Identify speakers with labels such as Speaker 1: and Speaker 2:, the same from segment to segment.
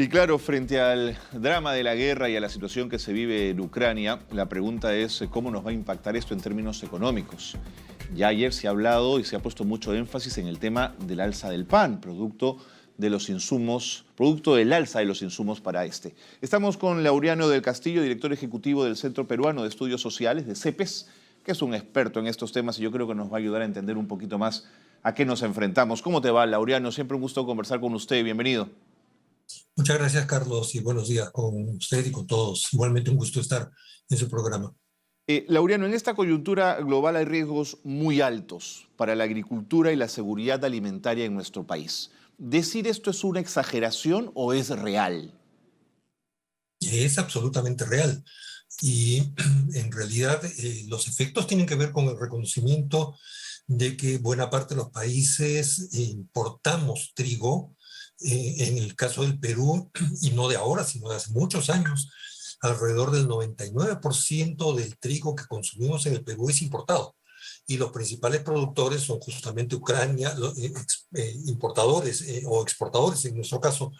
Speaker 1: Y claro, frente al drama de la guerra y a la situación que se vive en Ucrania, la pregunta es cómo nos va a impactar esto en términos económicos. Ya ayer se ha hablado y se ha puesto mucho énfasis en el tema del alza del pan, producto de los insumos, producto del alza de los insumos para este. Estamos con Laureano del Castillo, director ejecutivo del Centro Peruano de Estudios Sociales, de CEPES, que es un experto en estos temas y yo creo que nos va a ayudar a entender un poquito más a qué nos enfrentamos. ¿Cómo te va, Laureano? Siempre un gusto conversar con usted. Bienvenido.
Speaker 2: Muchas gracias, Carlos, y buenos días con usted y con todos. Igualmente un gusto estar en su programa.
Speaker 1: Laureano, en esta coyuntura global hay riesgos muy altos para la agricultura y la seguridad alimentaria en nuestro país. ¿Decir esto es una exageración o es real?
Speaker 2: Es absolutamente real y en realidad los efectos tienen que ver con el reconocimiento de que buena parte de los países importamos trigo, en el caso del Perú, y no de ahora, sino de hace muchos años, alrededor del 99% del trigo que consumimos en el Perú es importado. Y los principales productores son justamente Ucrania, importadores o exportadores en nuestro caso,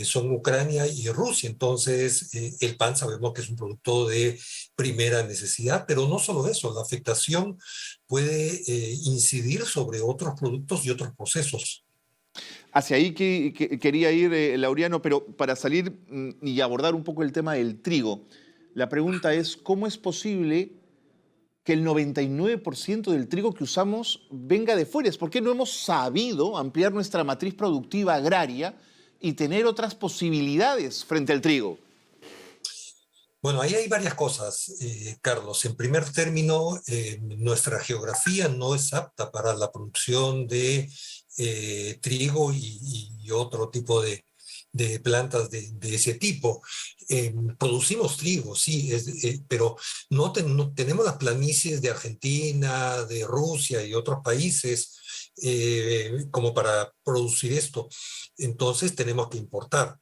Speaker 2: son Ucrania y Rusia. Entonces, el pan sabemos que es un producto de primera necesidad, pero no solo eso, la afectación puede incidir sobre otros productos y otros procesos.
Speaker 1: Hacia ahí quería ir, Laureano, pero para salir y abordar un poco el tema del trigo, la pregunta es, ¿cómo es posible que el 99% del trigo que usamos venga de fuera? ¿Por qué no hemos sabido ampliar nuestra matriz productiva agraria y tener otras posibilidades frente al trigo?
Speaker 2: Bueno, ahí hay varias cosas, Carlos. En primer término, nuestra geografía no es apta para la producción de trigo y otro tipo de plantas de ese tipo. Producimos trigo, sí, pero no tenemos las planicies de Argentina, de Rusia y otros países como para producir esto. Entonces tenemos que importar.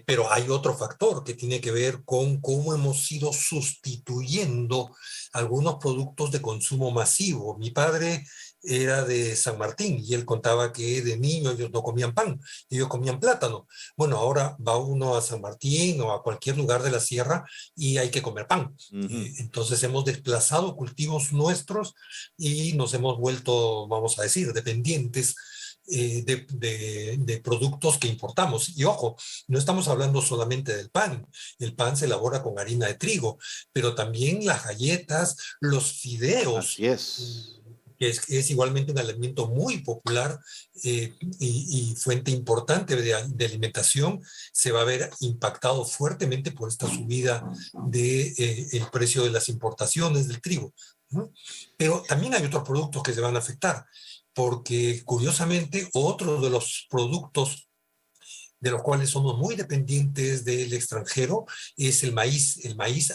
Speaker 2: Pero hay otro factor que tiene que ver con cómo hemos ido sustituyendo algunos productos de consumo masivo. Mi padre era de San Martín y él contaba que de niño ellos no comían pan, ellos comían plátano. Bueno, ahora va uno a San Martín o a cualquier lugar de la sierra y hay que comer pan.
Speaker 1: Ujú.
Speaker 2: Entonces hemos desplazado cultivos nuestros y nos hemos vuelto, vamos a decir, dependientes de productos que importamos. Y ojo, no estamos hablando solamente del pan. El pan se elabora con harina de trigo, pero también las galletas, los fideos,
Speaker 1: Así es.
Speaker 2: que es igualmente un alimento muy popular y fuente importante de alimentación, se va a ver impactado fuertemente por esta subida del el precio de las importaciones del trigo, ¿no? Pero también hay otros productos que se van a afectar, porque curiosamente otro de los productos de los cuales somos muy dependientes del extranjero, es el maíz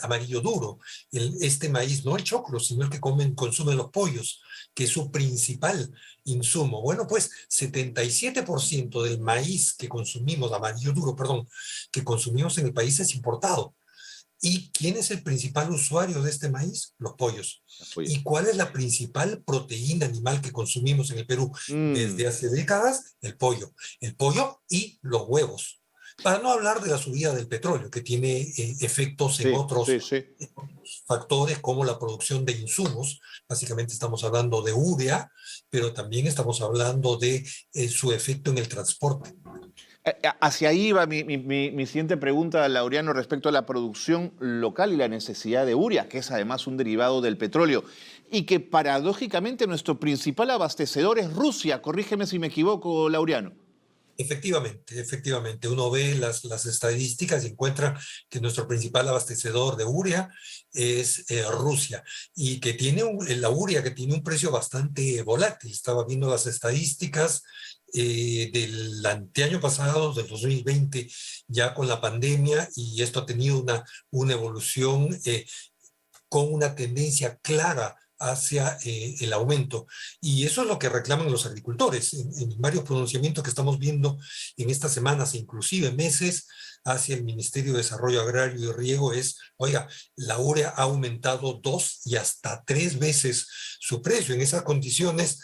Speaker 2: amarillo duro. Este maíz, no el choclo, sino el que consumen los pollos, que es su principal insumo. Bueno, pues 77% del maíz que consumimos, amarillo duro, perdón, que consumimos en el país es importado. ¿Y quién es el principal usuario de este maíz? Los pollos.
Speaker 1: Apoyo.
Speaker 2: ¿Y cuál es la principal proteína animal que consumimos en el Perú
Speaker 1: Mm,
Speaker 2: desde hace décadas? El pollo. El pollo y los huevos. Para no hablar de la subida del petróleo, que tiene efectos en
Speaker 1: sí,
Speaker 2: otros
Speaker 1: sí, sí.
Speaker 2: factores como la producción de insumos. Básicamente estamos hablando de urea, pero también estamos hablando de su efecto en el transporte.
Speaker 1: Hacia ahí va mi siguiente pregunta, Laureano, respecto a la producción local y la necesidad de urea, que es además un derivado del petróleo, y que paradójicamente nuestro principal abastecedor es Rusia. Corrígeme si me equivoco, Laureano.
Speaker 2: Efectivamente, efectivamente. Uno ve las estadísticas y encuentra que nuestro principal abastecedor de urea es Rusia y que tiene la urea que tiene un precio bastante volátil. Estaba viendo las estadísticas del anteaño pasado, del 2020, ya con la pandemia, y esto ha tenido una evolución con una tendencia clara hacia el aumento. Y eso es lo que reclaman los agricultores en varios pronunciamientos que estamos viendo en estas semanas, inclusive meses, hacia el Ministerio de Desarrollo Agrario y Riego es, oiga, la urea ha aumentado 2 y hasta 3 veces su precio. En esas condiciones,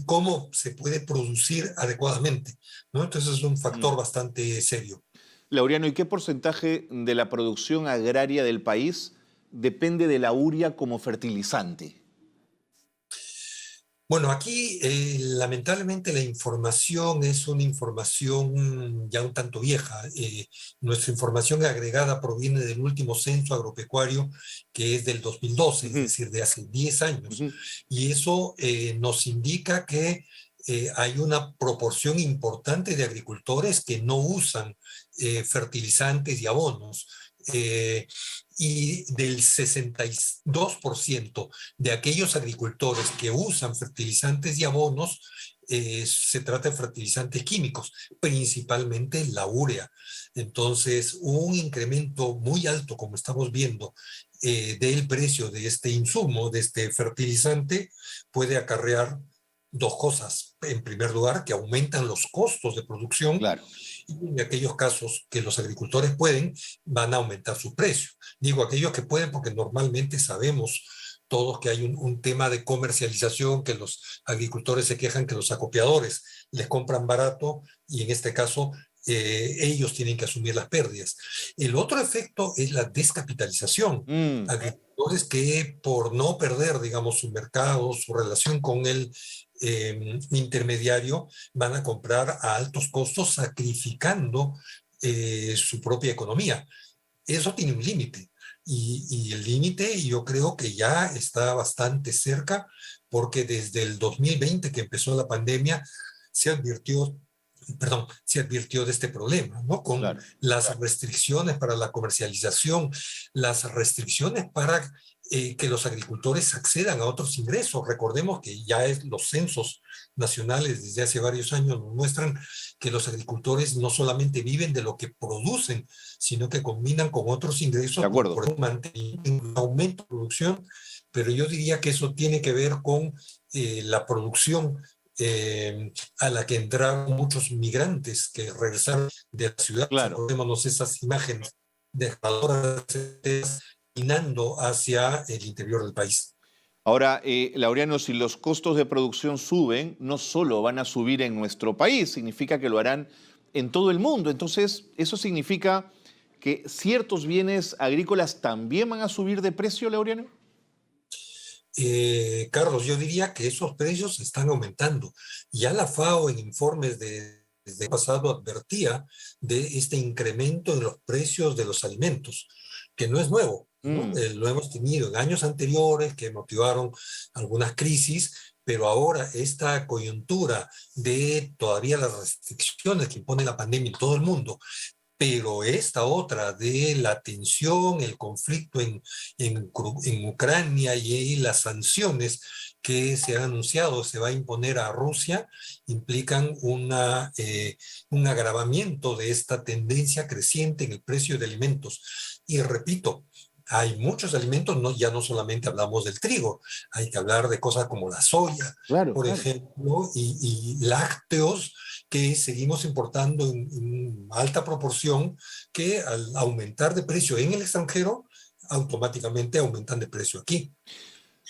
Speaker 2: cómo se puede producir adecuadamente, ¿no? Entonces es un factor bastante serio.
Speaker 1: Laureano, ¿y qué porcentaje de la producción agraria del país depende de la urea como fertilizante?
Speaker 2: Bueno, aquí lamentablemente la información es una información ya un tanto vieja. Nuestra información agregada proviene del último censo agropecuario, que es del 2012, es
Speaker 1: Ujú,
Speaker 2: decir, de hace 10 años.
Speaker 1: ujú.
Speaker 2: Y eso nos indica que hay una proporción importante de agricultores que no usan fertilizantes y abonos. Eh, y del 62% de aquellos agricultores que usan fertilizantes y abonos, se trata de fertilizantes químicos, principalmente la urea. Entonces, un incremento muy alto, como estamos viendo, del precio de este insumo, de este fertilizante, puede acarrear dos cosas. En primer lugar, que aumentan los costos de producción,
Speaker 1: Claro,
Speaker 2: y en aquellos casos que los agricultores pueden, van a aumentar su precio. Digo aquellos que pueden porque normalmente sabemos todos que hay un tema de comercialización, que los agricultores se quejan que los acopiadores les compran barato y en este caso ellos tienen que asumir las pérdidas. El otro efecto es la descapitalización.
Speaker 1: mm,
Speaker 2: Agricultores que por no perder, digamos, su mercado, su relación con el intermediario, van a comprar a altos costos sacrificando su propia economía. Eso tiene un límite. Y el límite yo creo que ya está bastante cerca porque desde el 2020 que empezó la pandemia se advirtió, perdón, se advirtió de este problema, ¿no? Con
Speaker 1: claro.
Speaker 2: las restricciones para la comercialización, las restricciones para que los agricultores accedan a otros ingresos. Recordemos que ya los censos nacionales desde hace varios años nos muestran que los agricultores no solamente viven de lo que producen, sino que combinan con otros
Speaker 1: De
Speaker 2: ingresos, como
Speaker 1: acuerdo.
Speaker 2: por ejemplo un aumento de producción, pero yo diría que eso tiene que ver con la producción a la que entraron muchos migrantes que regresaron de la ciudad.
Speaker 1: Claro.
Speaker 2: Acordémonos esas imágenes dejadoras caminando hacia el interior del país.
Speaker 1: Ahora, Laureano, si los costos de producción suben, no solo van a subir en nuestro país, significa que lo harán en todo el mundo. Entonces, eso significa que ciertos bienes agrícolas también van a subir de precio, Laureano.
Speaker 2: Carlos, yo diría que esos precios están aumentando. Ya la FAO en informes desde el pasado advertía de este incremento en los precios de los alimentos, que no es nuevo, ¿no?
Speaker 1: Mm,
Speaker 2: Lo hemos tenido en años anteriores que motivaron algunas crisis, pero ahora esta coyuntura de todavía las restricciones que impone la pandemia en todo el mundo, pero esta otra de la tensión, el conflicto en Ucrania y las sanciones que se han anunciado se va a imponer a Rusia, implican un agravamiento de esta tendencia creciente en el precio de alimentos. Y repito, hay muchos alimentos, no, ya no solamente hablamos del trigo, hay que hablar de cosas como la soya,
Speaker 1: claro,
Speaker 2: por
Speaker 1: claro.
Speaker 2: ejemplo, y lácteos que seguimos importando en alta proporción, que al aumentar de precio en el extranjero, automáticamente aumentan de precio aquí.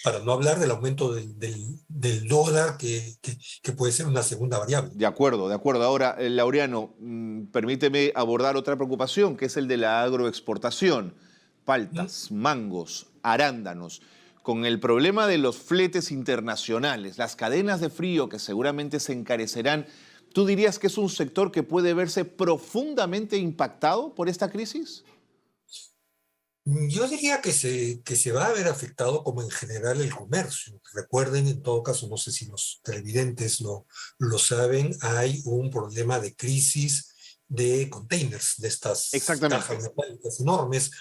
Speaker 2: Para no hablar del aumento del dólar, que puede ser una segunda variable.
Speaker 1: De acuerdo, de acuerdo. Ahora, Laureano, permíteme abordar otra preocupación, que es el de la agroexportación.
Speaker 2: ¿Mm?
Speaker 1: Paltas, mangos, arándanos. Con el problema de los fletes internacionales, las cadenas de frío que seguramente se encarecerán, ¿tú dirías que es un sector que puede verse profundamente impactado por esta crisis?
Speaker 2: Yo diría que se va a ver afectado como en general el comercio. Recuerden, en todo caso, no sé si los televidentes lo saben, hay un problema de crisis de containers, de estas cajas
Speaker 1: Exactamente.
Speaker 2: metálicas enormes,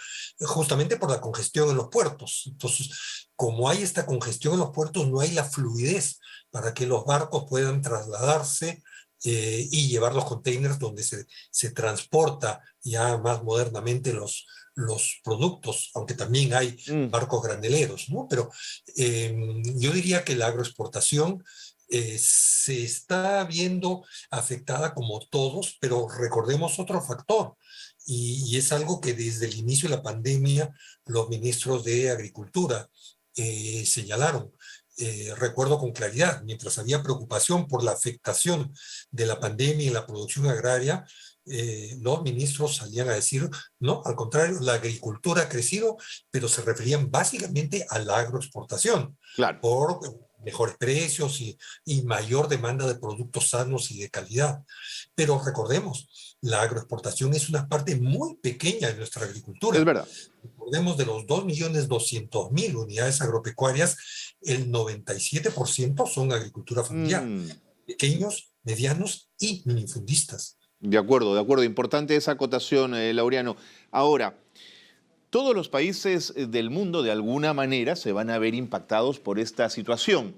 Speaker 2: justamente por la congestión en los puertos. Entonces, como hay esta congestión en los puertos, no hay la fluidez para que los barcos puedan trasladarse y llevar los containers donde se transporta ya más modernamente los productos, aunque también hay
Speaker 1: Mm,
Speaker 2: barcos graneleros, ¿no? Pero yo diría que la agroexportación se está viendo afectada como todos, pero recordemos otro factor, y es algo que desde el inicio de la pandemia los ministros de Agricultura señalaron. recuerdo con claridad, mientras había preocupación por la afectación de la pandemia en la producción agraria, los ministros salían a decir, no, al contrario, la agricultura ha crecido, pero se referían básicamente a la agroexportación,
Speaker 1: Claro.
Speaker 2: por mejores precios y mayor demanda de productos sanos y de calidad. Pero recordemos, la agroexportación es una parte muy pequeña de nuestra
Speaker 1: Es
Speaker 2: agricultura.
Speaker 1: verdad.
Speaker 2: Recordemos, de los 2.200.000 unidades agropecuarias, el 97% son agricultura familiar,
Speaker 1: Mm,
Speaker 2: pequeños, medianos y minifundistas.
Speaker 1: de acuerdo, de acuerdo. Importante esa acotación, Laureano. Ahora, todos los países del mundo de alguna manera se van a ver impactados por esta situación.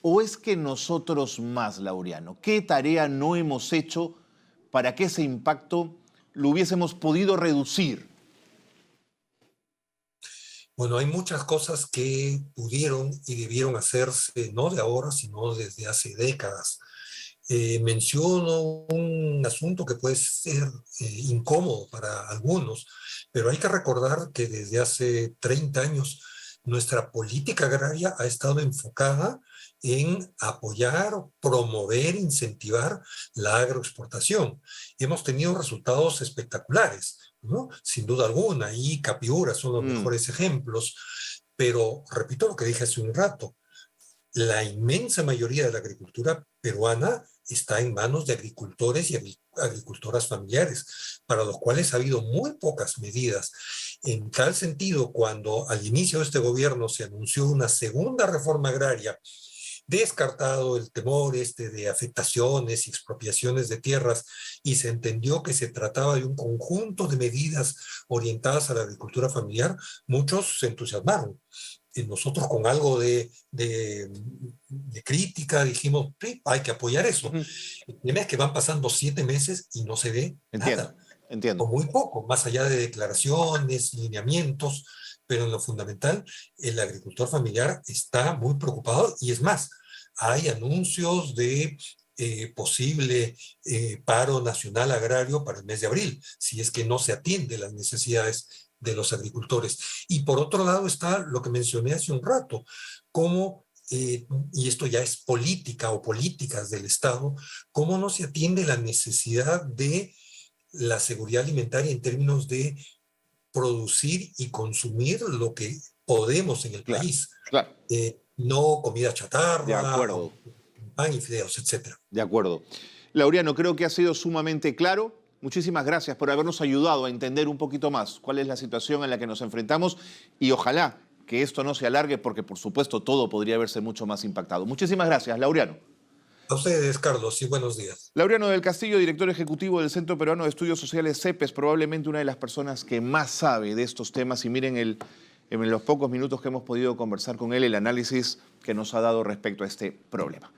Speaker 1: ¿O es que nosotros más, Laureano? ¿Qué tarea no hemos hecho para que ese impacto lo hubiésemos podido reducir?
Speaker 2: Bueno, hay muchas cosas que pudieron y debieron hacerse, no de ahora, sino desde hace décadas. Menciono un asunto que puede ser incómodo para algunos, pero hay que recordar que desde hace 30 años nuestra política agraria ha estado enfocada en apoyar, promover, incentivar la agroexportación. Hemos tenido resultados espectaculares, ¿no? Sin duda alguna, y Capiura son los mejores ejemplos, pero repito lo que dije hace un rato, la inmensa mayoría de la agricultura peruana está en manos de agricultores y agricultoras familiares, para los cuales ha habido muy pocas medidas. En tal sentido, cuando al inicio de este gobierno se anunció una segunda reforma agraria, descartado el temor de afectaciones y expropiaciones de tierras, y se entendió que se trataba de un conjunto de medidas orientadas a la agricultura familiar, muchos se entusiasmaron. Nosotros, con algo de crítica, dijimos, sí, hay que apoyar eso. El problema es que van pasando 7 meses y no se ve
Speaker 1: Entiendo,
Speaker 2: nada,
Speaker 1: entiendo.
Speaker 2: o muy poco, más allá de declaraciones, lineamientos, pero en lo fundamental, el agricultor familiar está muy preocupado, y es más, hay anuncios de posible paro nacional agrario para el mes de abril, si es que no se atiende las necesidades de los agricultores. Y por otro lado está lo que mencioné hace un rato, cómo, y esto ya es política o políticas del Estado, cómo no se atiende la necesidad de la seguridad alimentaria en términos de producir y consumir lo que podemos en el
Speaker 1: Claro,
Speaker 2: país.
Speaker 1: claro.
Speaker 2: No comida
Speaker 1: De
Speaker 2: chatarra,
Speaker 1: acuerdo,
Speaker 2: pan y fideos, etc.
Speaker 1: de acuerdo. Laureano, creo que ha sido sumamente claro. Muchísimas gracias por habernos ayudado a entender un poquito más cuál es la situación en la que nos enfrentamos y ojalá que esto no se alargue porque, por supuesto, todo podría verse mucho más impactado. Muchísimas gracias, Laureano.
Speaker 2: A ustedes, Carlos, y buenos días.
Speaker 1: Laureano del Castillo, director ejecutivo del Centro Peruano de Estudios Sociales, CEPES, probablemente una de las personas que más sabe de estos temas, y miren en los pocos minutos que hemos podido conversar con él, el análisis que nos ha dado respecto a este problema.